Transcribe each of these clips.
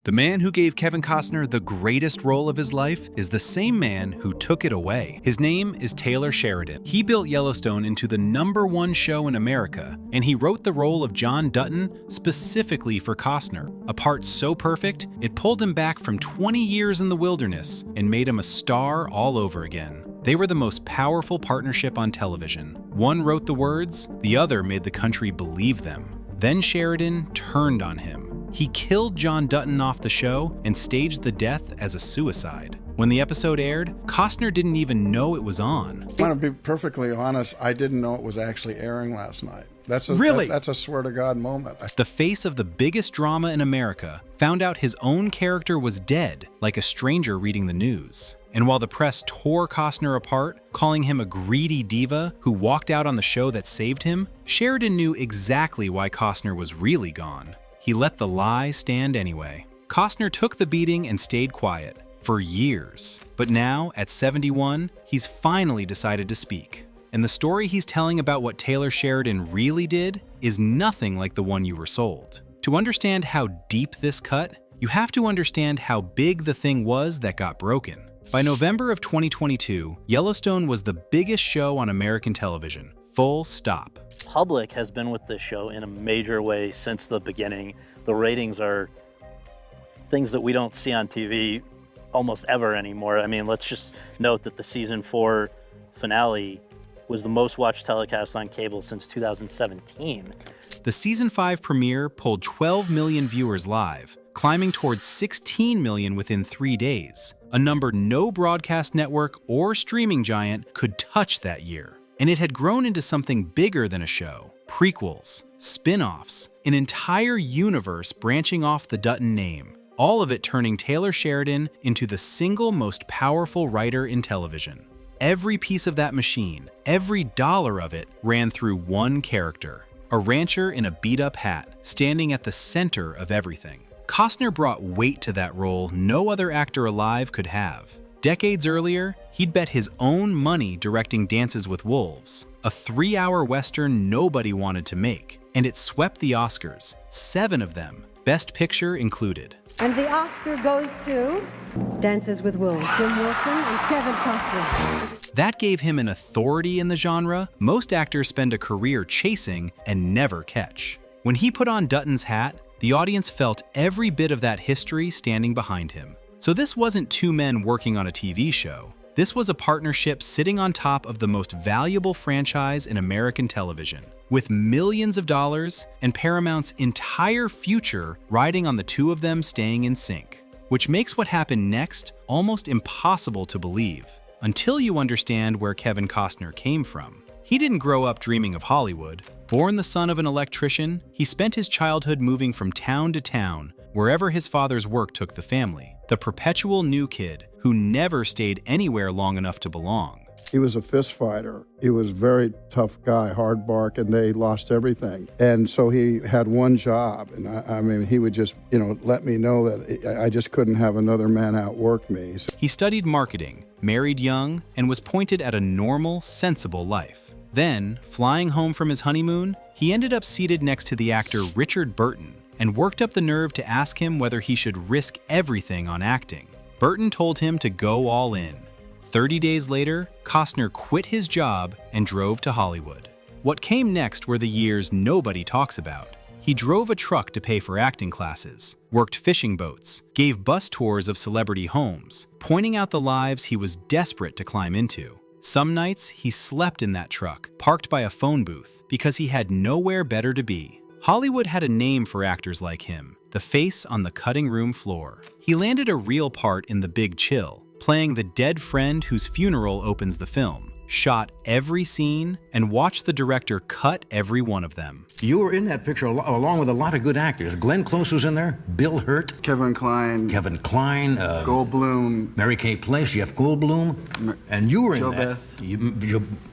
The man who gave Kevin Costner the greatest role of his life is the same man who took it away. His name is Taylor Sheridan. He built Yellowstone into the #1 show in America, and he wrote the role of John Dutton specifically for Costner. A part so perfect, it pulled him back from 20 years in the wilderness and made him a star all over again. They were the most powerful partnership on television. One wrote the words, the other made the country believe them. Then Sheridan turned on him. He killed John Dutton off the show and staged the death as a suicide. When the episode aired, Costner didn't even know it was on. I want to be perfectly honest, I didn't know it was actually airing last night. That's a swear to God moment. The face of the biggest drama in America found out his own character was dead, like a stranger reading the news. And while the press tore Costner apart, calling him a greedy diva who walked out on the show that saved him, Sheridan knew exactly why Costner was really gone. He let the lie stand anyway. Costner took the beating and stayed quiet for years. But now, at 71, he's finally decided to speak. And the story he's telling about what Taylor Sheridan really did is nothing like the one you were sold. To understand how deep this cut, you have to understand how big the thing was that got broken. By November of 2022, Yellowstone was the biggest show on American television. Full stop. Public has been with this show in a major way since the beginning. The ratings are things that we don't see on TV almost ever anymore. I mean, let's just note that the season 4 finale was the most watched telecast on cable since 2017. The season 5 premiere pulled 12 million viewers live, climbing towards 16 million within 3 days, a number no broadcast network or streaming giant could touch that year. And it had grown into something bigger than a show. Prequels, spin-offs, an entire universe branching off the Dutton name, all of it turning Taylor Sheridan into the single most powerful writer in television. Every piece of that machine, every dollar of it, ran through one character, a rancher in a beat-up hat, standing at the center of everything. Costner brought weight to that role no other actor alive could have. Decades earlier, he'd bet his own money directing Dances with Wolves, a 3-hour Western nobody wanted to make, and it swept the Oscars, 7 of them, Best Picture included. And the Oscar goes to Dances with Wolves, Jim Wilson and Kevin Costner. That gave him an authority in the genre most actors spend a career chasing and never catch. When he put on Dutton's hat, the audience felt every bit of that history standing behind him. So this wasn't two men working on a TV show. This was a partnership sitting on top of the most valuable franchise in American television, with millions of dollars and Paramount's entire future riding on the two of them staying in sync. Which makes what happened next almost impossible to believe, until you understand where Kevin Costner came from. He didn't grow up dreaming of Hollywood. Born the son of an electrician, he spent his childhood moving from town to town, wherever his father's work took the family. The perpetual new kid who never stayed anywhere long enough to belong. He was a fist fighter. He was a very tough guy, hard bark, and they lost everything. And so he had one job, and I mean, he would just, let me know that I just couldn't have another man outwork me. He studied marketing, married young, and was pointed at a normal, sensible life. Then, flying home from his honeymoon, he ended up seated next to the actor Richard Burton, and worked up the nerve to ask him whether he should risk everything on acting. Burton told him to go all in. 30 days later, Costner quit his job and drove to Hollywood. What came next were the years nobody talks about. He drove a truck to pay for acting classes, worked fishing boats, gave bus tours of celebrity homes, pointing out the lives he was desperate to climb into. Some nights, he slept in that truck, parked by a phone booth, because he had nowhere better to be. Hollywood had a name for actors like him, the face on the cutting room floor. He landed a real part in The Big Chill, playing the dead friend whose funeral opens the film, shot every scene, and watched the director cut every one of them. You were in that picture along with a lot of good actors. Glenn Close was in there, Bill Hurt, Kevin Kline, Goldblum, Mary Kay Place, Jeff Goldblum, and you were in that.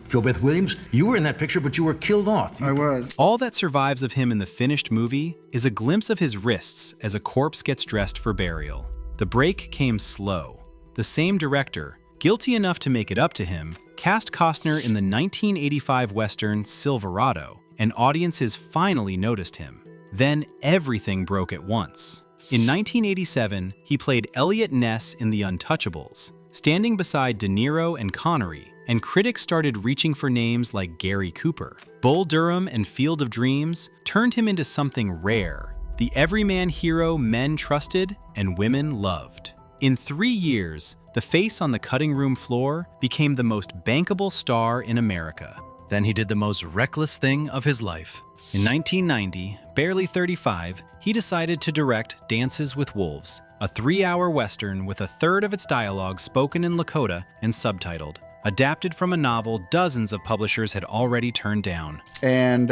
Joe Beth Williams, you were in that picture, but you were killed off. I was. All that survives of him in the finished movie is a glimpse of his wrists as a corpse gets dressed for burial. The break came slow. The same director, guilty enough to make it up to him, cast Costner in the 1985 Western Silverado, and audiences finally noticed him. Then everything broke at once. In 1987, he played Elliot Ness in The Untouchables, standing beside De Niro and Connery, and critics started reaching for names like Gary Cooper. Bull Durham and Field of Dreams turned him into something rare, the everyman hero men trusted and women loved. In 3 years, the face on the cutting room floor became the most bankable star in America. Then he did the most reckless thing of his life. In 1990, barely 35, he decided to direct Dances with Wolves, a 3-hour Western with a third of its dialogue spoken in Lakota and subtitled, adapted from a novel dozens of publishers had already turned down. And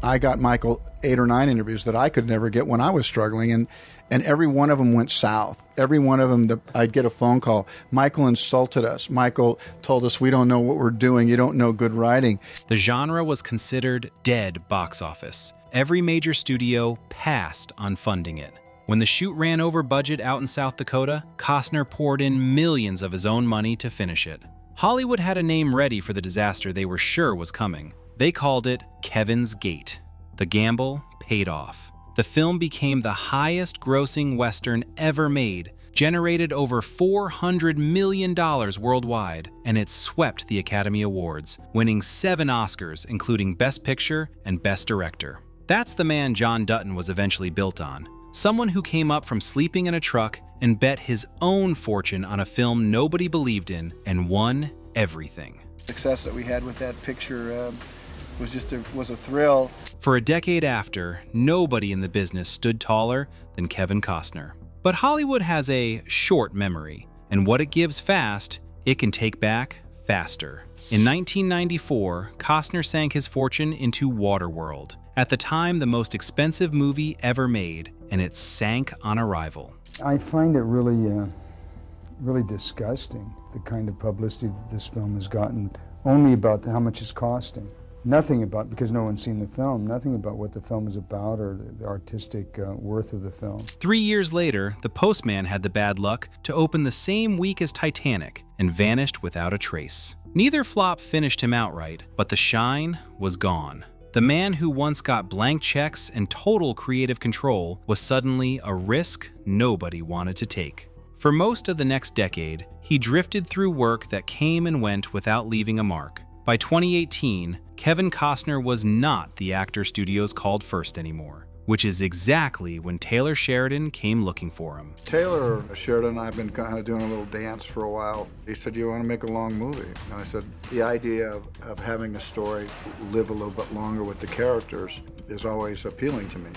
I got Michael 8 or 9 interviews that I could never get when I was struggling, and every one of them went south. Every one of them, I'd get a phone call. Michael insulted us. Michael told us we don't know what we're doing. You don't know good writing. The genre was considered dead box office. Every major studio passed on funding it. When the shoot ran over budget out in South Dakota, Costner poured in millions of his own money to finish it. Hollywood had a name ready for the disaster they were sure was coming. They called it Kevin's Gate. The gamble paid off. The film became the highest-grossing Western ever made, generated over $400 million worldwide, and it swept the Academy Awards, winning 7 Oscars, including Best Picture and Best Director. That's the man John Dutton was eventually built on. Someone who came up from sleeping in a truck and bet his own fortune on a film nobody believed in and won everything. Success that we had with that picture was a thrill. For a decade after, nobody in the business stood taller than Kevin Costner. But Hollywood has a short memory, and what it gives fast, it can take back faster. In 1994, Costner sank his fortune into Waterworld, at the time the most expensive movie ever made, and it sank on arrival. I find it really disgusting, the kind of publicity that this film has gotten, only about how much it's costing. Nothing about, because no one's seen the film, nothing about what the film is about or the artistic worth of the film. 3 years later, The Postman had the bad luck to open the same week as Titanic and vanished without a trace. Neither flop finished him outright, but the shine was gone. The man who once got blank checks and total creative control was suddenly a risk nobody wanted to take. For most of the next decade, he drifted through work that came and went without leaving a mark. By 2018, Kevin Costner was not the actor studios called first anymore, which is exactly when Taylor Sheridan came looking for him. Taylor Sheridan and I have been kind of doing a little dance for a while. He said, "You want to make a long movie?" And I said, the idea of having a story live a little bit longer with the characters is always appealing to me.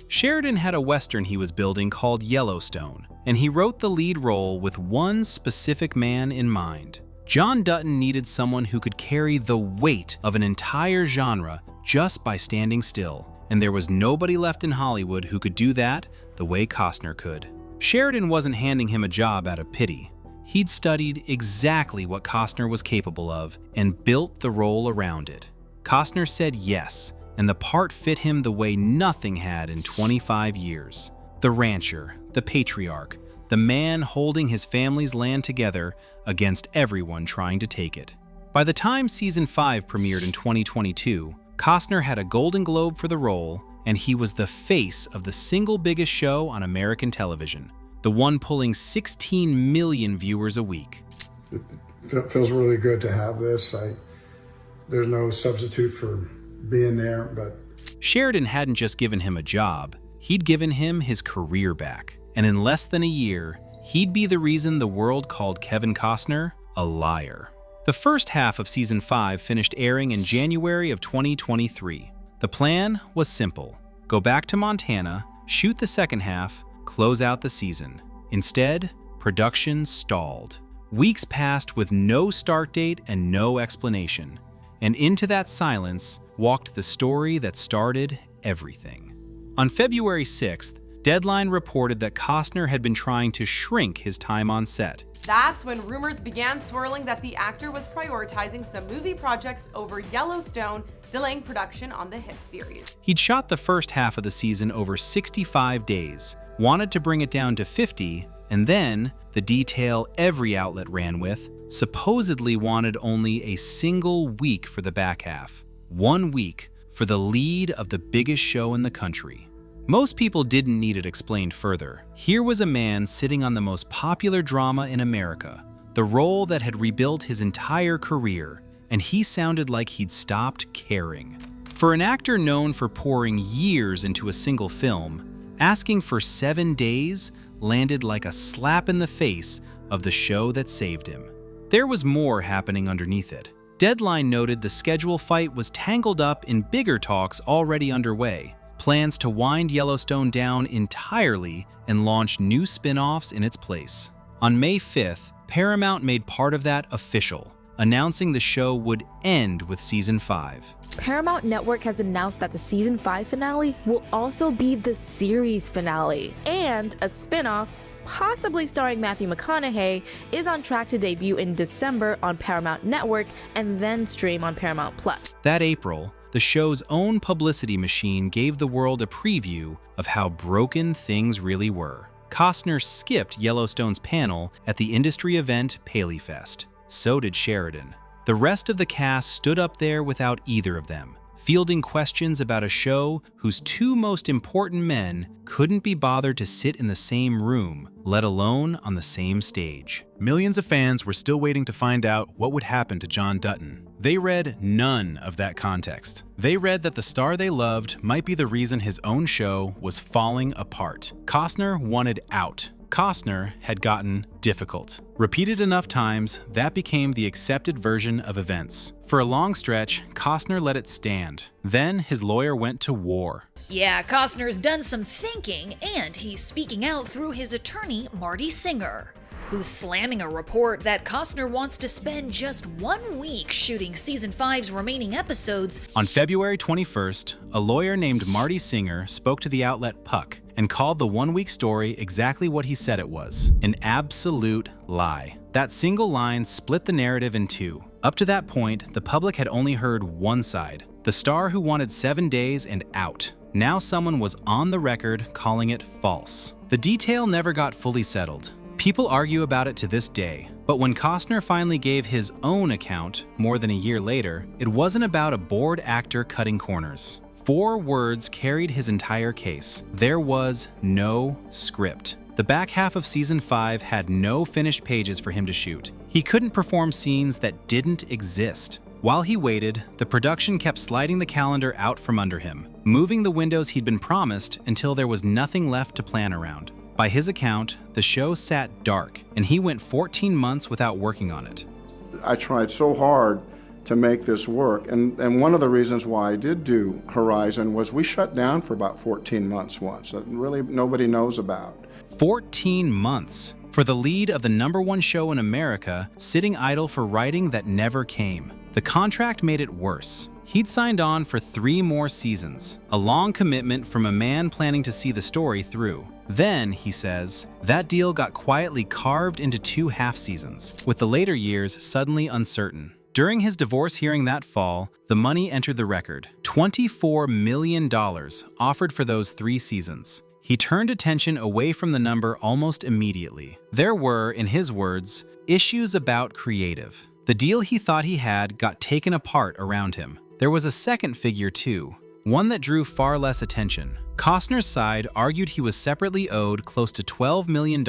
Sheridan had a Western he was building called Yellowstone, and he wrote the lead role with one specific man in mind. John Dutton needed someone who could carry the weight of an entire genre just by standing still, and there was nobody left in Hollywood who could do that the way Costner could. Sheridan wasn't handing him a job out of pity. He'd studied exactly what Costner was capable of and built the role around it. Costner said yes, and the part fit him the way nothing had in 25 years. The rancher, the patriarch, the man holding his family's land together against everyone trying to take it. By the time Season 5 premiered in 2022, Costner had a Golden Globe for the role, and he was the face of the single biggest show on American television, the one pulling 16 million viewers a week. It feels really good to have this. There's no substitute for being there, but... Sheridan hadn't just given him a job, he'd given him his career back. And in less than a year, he'd be the reason the world called Kevin Costner a liar. The first half of Season 5 finished airing in January of 2023. The plan was simple. Go back to Montana, shoot the second half, close out the season. Instead, production stalled. Weeks passed with no start date and no explanation. And into that silence walked the story that started everything. On February 6th, Deadline reported that Costner had been trying to shrink his time on set. That's when rumors began swirling that the actor was prioritizing some movie projects over Yellowstone, delaying production on the hit series. He'd shot the first half of the season over 65 days, wanted to bring it down to 50, and then, the detail every outlet ran with, supposedly wanted only a single week for the back half. 1 week for the lead of the biggest show in the country. Most people didn't need it explained further. Here was a man sitting on the most popular drama in America, the role that had rebuilt his entire career, and he sounded like he'd stopped caring. For an actor known for pouring years into a single film, asking for 7 days landed like a slap in the face of the show that saved him. There was more happening underneath it. Deadline noted the schedule fight was tangled up in bigger talks already underway, plans to wind Yellowstone down entirely and launch new spin-offs in its place. On May 5th, Paramount made part of that official, announcing the show would end with Season 5. Paramount Network has announced that the Season 5 finale will also be the series finale, and a spin-off, possibly starring Matthew McConaughey, is on track to debut in December on Paramount Network and then stream on Paramount+. That April, the show's own publicity machine gave the world a preview of how broken things really were. Costner skipped Yellowstone's panel at the industry event PaleyFest. So did Sheridan. The rest of the cast stood up there without either of them, fielding questions about a show whose two most important men couldn't be bothered to sit in the same room, let alone on the same stage. Millions of fans were still waiting to find out what would happen to John Dutton. They read none of that context. They read that the star they loved might be the reason his own show was falling apart. Costner wanted out. Costner had gotten difficult. Repeated enough times, that became the accepted version of events. For a long stretch, Costner let it stand. Then his lawyer went to war. Yeah, Costner's done some thinking, and he's speaking out through his attorney, Marty Singer, who's slamming a report that Costner wants to spend just 1 week shooting Season 5's remaining episodes. On February 21st, a lawyer named Marty Singer spoke to the outlet Puck and called the 1-week story exactly what he said it was: an absolute lie. That single line split the narrative in two. Up to that point, the public had only heard one side, the star who wanted 7 days and out. Now someone was on the record calling it false. The detail never got fully settled. People argue about it to this day, but when Costner finally gave his own account more than a year later, it wasn't about a bored actor cutting corners. 4 words carried his entire case. There was no script. The back half of Season 5 had no finished pages for him to shoot. He couldn't perform scenes that didn't exist. While he waited, the production kept sliding the calendar out from under him, moving the windows he'd been promised until there was nothing left to plan around. By his account, the show sat dark, and he went 14 months without working on it. I tried so hard to make this work, and one of the reasons why I did do Horizon was we shut down for about 14 months once, that really nobody knows about. 14 months for the lead of the #1 show in America sitting idle for writing that never came. The contract made it worse. He'd signed on for 3 more seasons, a long commitment from a man planning to see the story through. Then, he says, that deal got quietly carved into 2 half seasons, with the later years suddenly uncertain. During his divorce hearing that fall, the money entered the record: $24 million offered for those 3 seasons. He turned attention away from the number almost immediately. There were, in his words, issues about creative. The deal he thought he had got taken apart around him. There was a second figure too, one that drew far less attention. Costner's side argued he was separately owed close to $12 million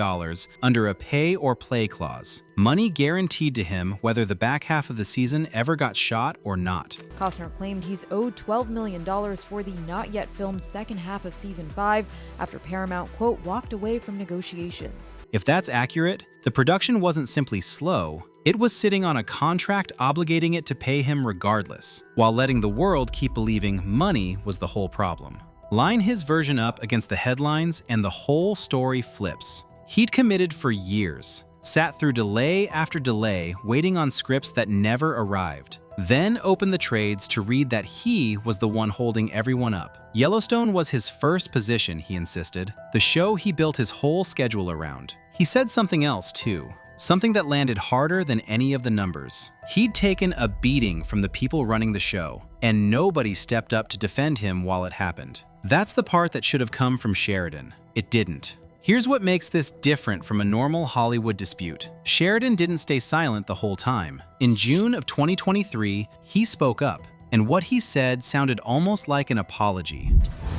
under a pay-or-play clause, money guaranteed to him whether the back half of the season ever got shot or not. Costner claimed he's owed $12 million for the not-yet-filmed second half of Season 5 after Paramount, quote, walked away from negotiations. If that's accurate, the production wasn't simply slow, it was sitting on a contract obligating it to pay him regardless, while letting the world keep believing money was the whole problem. Line his version up against the headlines and the whole story flips. He'd committed for years, sat through delay after delay, waiting on scripts that never arrived, then opened the trades to read that he was the one holding everyone up. Yellowstone was his first position, he insisted, the show he built his whole schedule around. He said something else too, something that landed harder than any of the numbers. He'd taken a beating from the people running the show, and nobody stepped up to defend him while it happened. That's the part that should have come from Sheridan. It didn't. Here's what makes this different from a normal Hollywood dispute. Sheridan didn't stay silent the whole time. In June of 2023, he spoke up, and what he said sounded almost like an apology.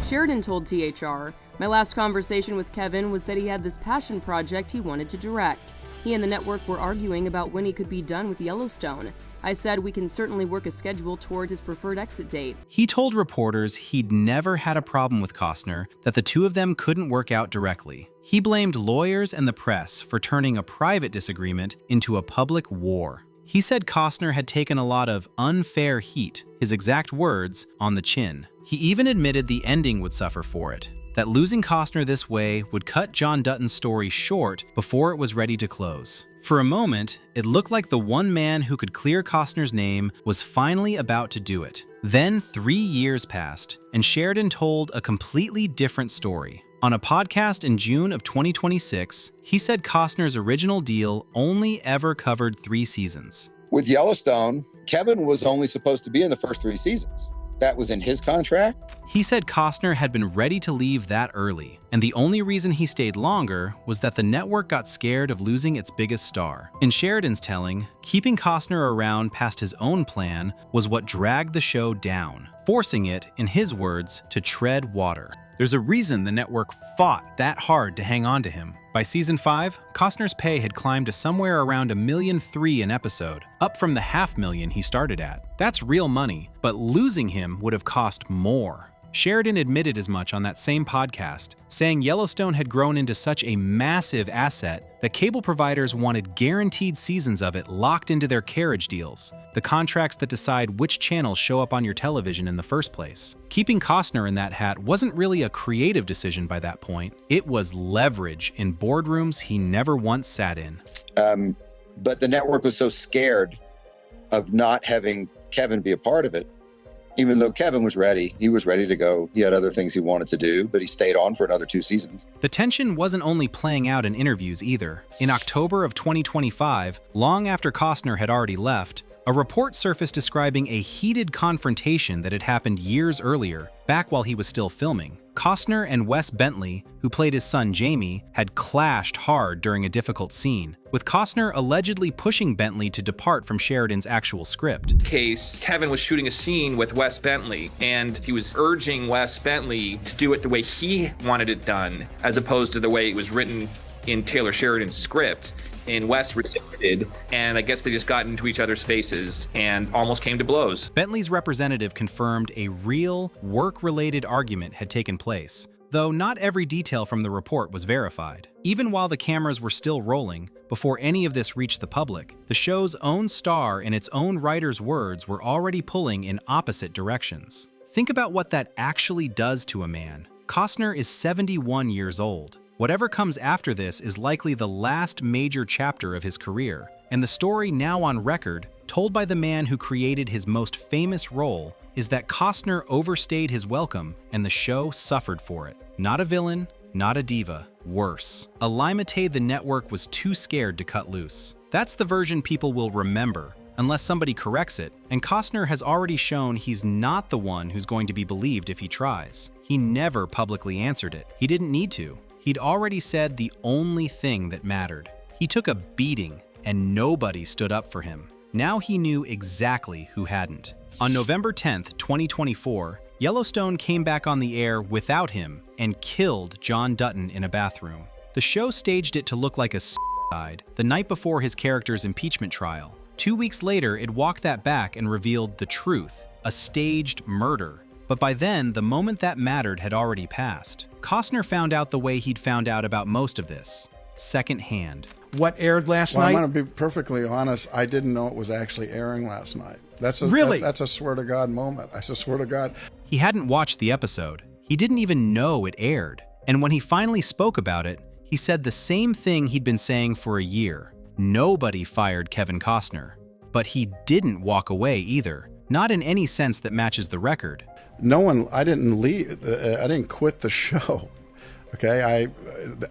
Sheridan told THR, "My last conversation with Kevin was that he had this passion project he wanted to direct. He and the network were arguing about when he could be done with Yellowstone. I said we can certainly work a schedule toward his preferred exit date." He told reporters he'd never had a problem with Costner, that the two of them couldn't work out directly. He blamed lawyers and the press for turning a private disagreement into a public war. He said Costner had taken a lot of unfair heat, his exact words, on the chin. He even admitted the ending would suffer for it, that losing Costner this way would cut John Dutton's story short before it was ready to close. For a moment, it looked like the one man who could clear Costner's name was finally about to do it. Then 3 years passed, and Sheridan told a completely different story. On a podcast in June of 2026, he said Costner's original deal only ever covered 3 seasons. With Yellowstone, Kevin was only supposed to be in the first 3 seasons. That was in his contract. He said Costner had been ready to leave that early, and the only reason he stayed longer was that the network got scared of losing its biggest star. In Sheridan's telling, keeping Costner around past his own plan was what dragged the show down, forcing it, in his words, to tread water. There's a reason the network fought that hard to hang on to him. By season 5, Costner's pay had climbed to somewhere around $1.3 million an episode, up from the $500,000 he started at. That's real money, but losing him would have cost more. Sheridan admitted as much on that same podcast, saying Yellowstone had grown into such a massive asset that cable providers wanted guaranteed seasons of it locked into their carriage deals, the contracts that decide which channels show up on your television in the first place. Keeping Costner in that hat wasn't really a creative decision by that point. It was leverage in boardrooms he never once sat in. But the network was so scared of not having Kevin be a part of it. Even though Kevin was ready, he was ready to go. He had other things he wanted to do, but he stayed on for another 2 seasons. The tension wasn't only playing out in interviews either. In October of 2025, long after Costner had already left, a report surfaced describing a heated confrontation that had happened years earlier, back while he was still filming. Costner and Wes Bentley, who played his son Jamie, had clashed hard during a difficult scene, with Costner allegedly pushing Bentley to depart from Sheridan's actual script. Kevin was shooting a scene with Wes Bentley, and he was urging Wes Bentley to do it the way he wanted it done, as opposed to the way it was written in Taylor Sheridan's script. And Wes resisted, and I guess they just got into each other's faces and almost came to blows. Bentley's representative confirmed a real, work-related argument had taken place, though not every detail from the report was verified. Even while the cameras were still rolling, before any of this reached the public, the show's own star and its own writer's words were already pulling in opposite directions. Think about what that actually does to a man. Costner is 71 years old. Whatever comes after this is likely the last major chapter of his career, and the story now on record, told by the man who created his most famous role, is that Costner overstayed his welcome and the show suffered for it. Not a villain, not a diva, worse. A limate the network was too scared to cut loose. That's the version people will remember, unless somebody corrects it, and Costner has already shown he's not the one who's going to be believed if he tries. He never publicly answered it. He didn't need to. He'd already said the only thing that mattered. He took a beating, and nobody stood up for him. Now he knew exactly who hadn't. On November 10th, 2024, Yellowstone came back on the air without him and killed John Dutton in a bathroom. The show staged it to look like a suicide the night before his character's impeachment trial. 2 weeks later, it walked that back and revealed the truth, a staged murder. But by then, the moment that mattered had already passed. Costner found out the way he'd found out about most of this, secondhand. What aired last night? I'm going to be perfectly honest. I didn't know it was actually airing last night. That's a swear to God moment. I swear to God. He hadn't watched the episode. He didn't even know it aired. And when he finally spoke about it, he said the same thing he'd been saying for a year. Nobody fired Kevin Costner. But he didn't walk away either. Not in any sense that matches the record. I didn't leave. I didn't quit the show. Okay,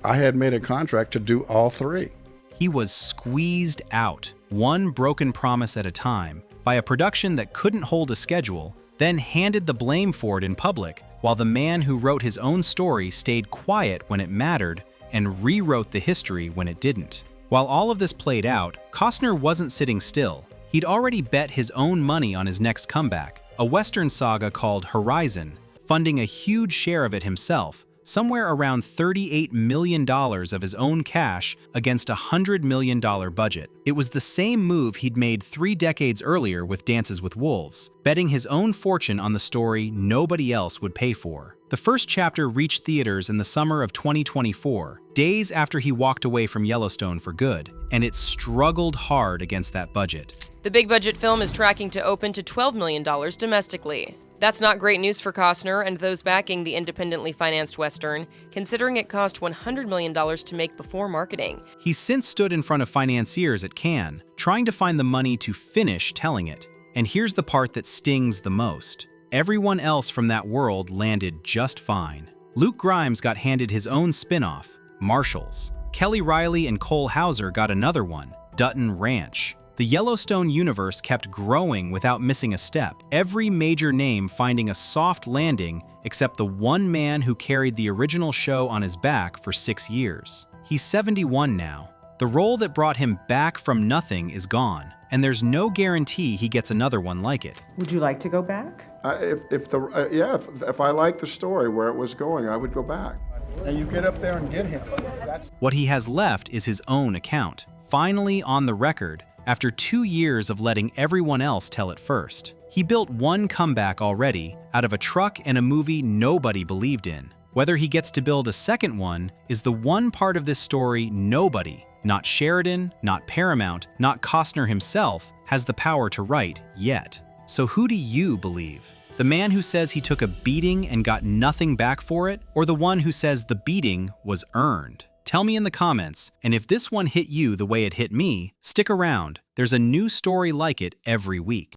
I had made a contract to do all 3. He was squeezed out, one broken promise at a time, by a production that couldn't hold a schedule, then handed the blame for it in public, while the man who wrote his own story stayed quiet when it mattered and rewrote the history when it didn't. While all of this played out, Costner wasn't sitting still. He'd already bet his own money on his next comeback, a Western saga called Horizon, funding a huge share of it himself, somewhere around $38 million of his own cash against a $100 million budget. It was the same move he'd made 3 decades earlier with Dances with Wolves, betting his own fortune on the story nobody else would pay for. The first chapter reached theaters in the summer of 2024, days after he walked away from Yellowstone for good, and it struggled hard against that budget. The big-budget film is tracking to open to $12 million domestically. That's not great news for Costner and those backing the independently financed Western, considering it cost $100 million to make before marketing. He's since stood in front of financiers at Cannes, trying to find the money to finish telling it. And here's the part that stings the most. Everyone else from that world landed just fine. Luke Grimes got handed his own spin-off, Marshalls. Kelly Riley and Cole Hauser got another one, Dutton Ranch. The Yellowstone universe kept growing without missing a step, every major name finding a soft landing except the one man who carried the original show on his back for 6 years. He's 71 now. The role that brought him back from nothing is gone, and there's no guarantee he gets another one like it. Would you like to go back? If I liked the story where it was going, I would go back. And you get up there and get him. What he has left is his own account, finally on the record, after 2 years of letting everyone else tell it first. He built one comeback already out of a truck and a movie nobody believed in. Whether he gets to build a second one is the one part of this story nobody, not Sheridan, not Paramount, not Costner himself, has the power to write yet. So who do you believe? The man who says he took a beating and got nothing back for it, or the one who says the beating was earned? Tell me in the comments, and if this one hit you the way it hit me, stick around. There's a new story like it every week.